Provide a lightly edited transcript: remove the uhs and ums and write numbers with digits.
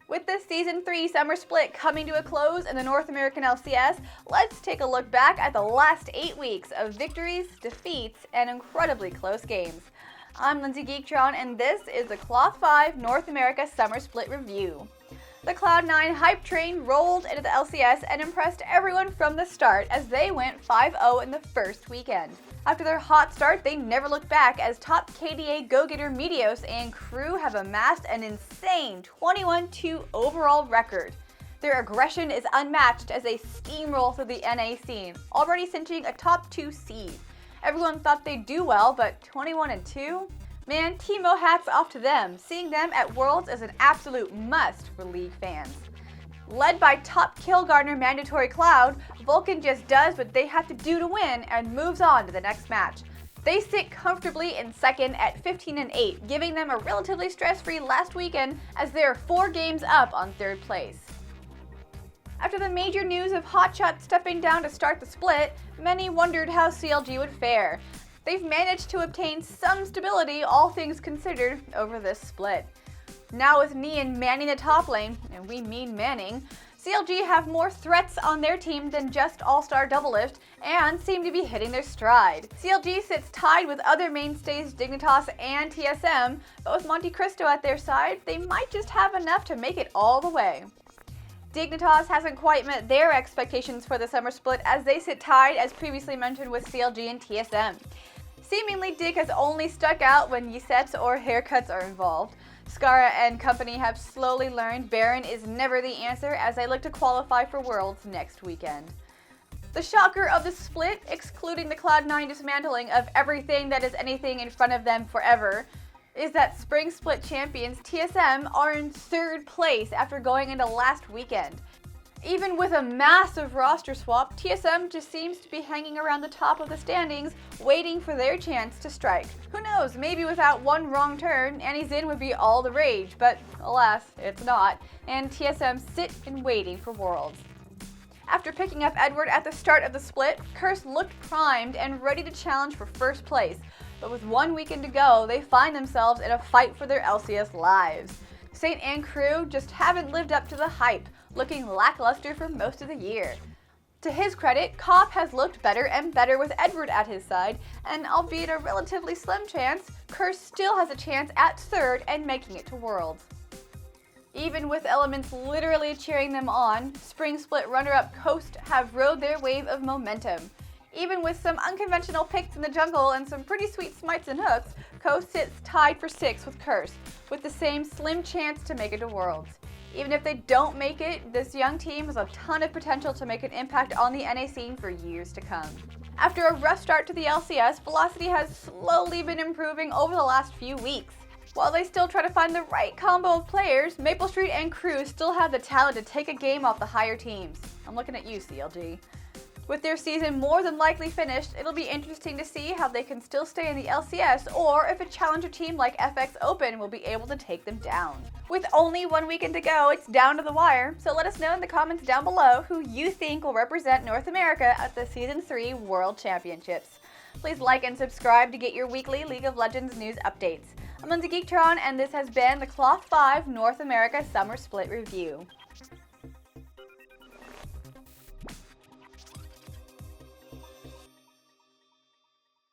With the Season 3 summer split coming to a close in the North American LCS, let's take a look back at the last 8 weeks of victories, defeats, and incredibly close games. I'm Lindsay Geektron, and this is the Cloth 5 North America Summer Split Review. The Cloud9 hype train rolled into the LCS and impressed everyone from the start as they went 5-0 in the first weekend. After their hot start, they never looked back as top KDA go-getter Meteos and crew have amassed an insane 21-2 overall record. Their aggression is unmatched as they steamroll through the NA scene, already cinching a top 2 seed. Everyone thought they'd do well, but 21-2? Man, Teemo hats off to them. Seeing them at Worlds is an absolute must for League fans. Led by top kill garner mandatory Cloud, Vulcan just does what they have to do to win and moves on to the next match. They sit comfortably in second at 15-8, giving them a relatively stress-free last weekend as they are 4 games up on third place. After the major news of Hotshot stepping down to start the split, many wondered how CLG would fare. They've managed to obtain some stability, all things considered, over this split. Now with Neon manning the top lane, and we mean manning, CLG have more threats on their team than just All-Star Doublelift and seem to be hitting their stride. CLG sits tied with other mainstays Dignitas and TSM, but with Monte Cristo at their side, they might just have enough to make it all the way. Dignitas hasn't quite met their expectations for the summer split as they sit tied, as previously mentioned, with CLG and TSM. Seemingly, Dig has only stuck out when Yesets or haircuts are involved. Skara and company have slowly learned Baron is never the answer as they look to qualify for Worlds next weekend. The shocker of the split, excluding the Cloud9 dismantling of everything that is anything in front of them forever, is that Spring Split champions TSM are in third place after going into last weekend. Even with a massive roster swap, TSM just seems to be hanging around the top of the standings, waiting for their chance to strike. Who knows, maybe without one wrong turn, Annie's in would be all the rage, but alas, it's not, and TSM sit in waiting for Worlds. After picking up Edward at the start of the split, Curse looked primed and ready to challenge for first place, but with 1 weekend to go, they find themselves in a fight for their LCS lives. Saint and crew just haven't lived up to the hype, looking lackluster for most of the year. To his credit, Kopp has looked better and better with Edward at his side, and albeit a relatively slim chance, Curse still has a chance at third and making it to Worlds. Even with elements literally cheering them on, Spring Split runner-up Coast have rode their wave of momentum. Even with some unconventional picks in the jungle and some pretty sweet smites and hooks, Coast sits tied for 6th with Curse, with the same slim chance to make it to Worlds. Even if they don't make it, this young team has a ton of potential to make an impact on the NA scene for years to come. After a rough start to the LCS, Velocity has slowly been improving over the last few weeks. While they still try to find the right combo of players, Maple Street and crew still have the talent to take a game off the higher teams. I'm looking at you, CLG. With their season more than likely finished, it'll be interesting to see how they can still stay in the LCS or if a challenger team like FX Open will be able to take them down. With only 1 weekend to go, it's down to the wire, so let us know in the comments down below who you think will represent North America at the Season 3 World Championships. Please like and subscribe to get your weekly League of Legends news updates. I'm Lindsay Geektron, and this has been the Cloth 5 North America Summer Split Review.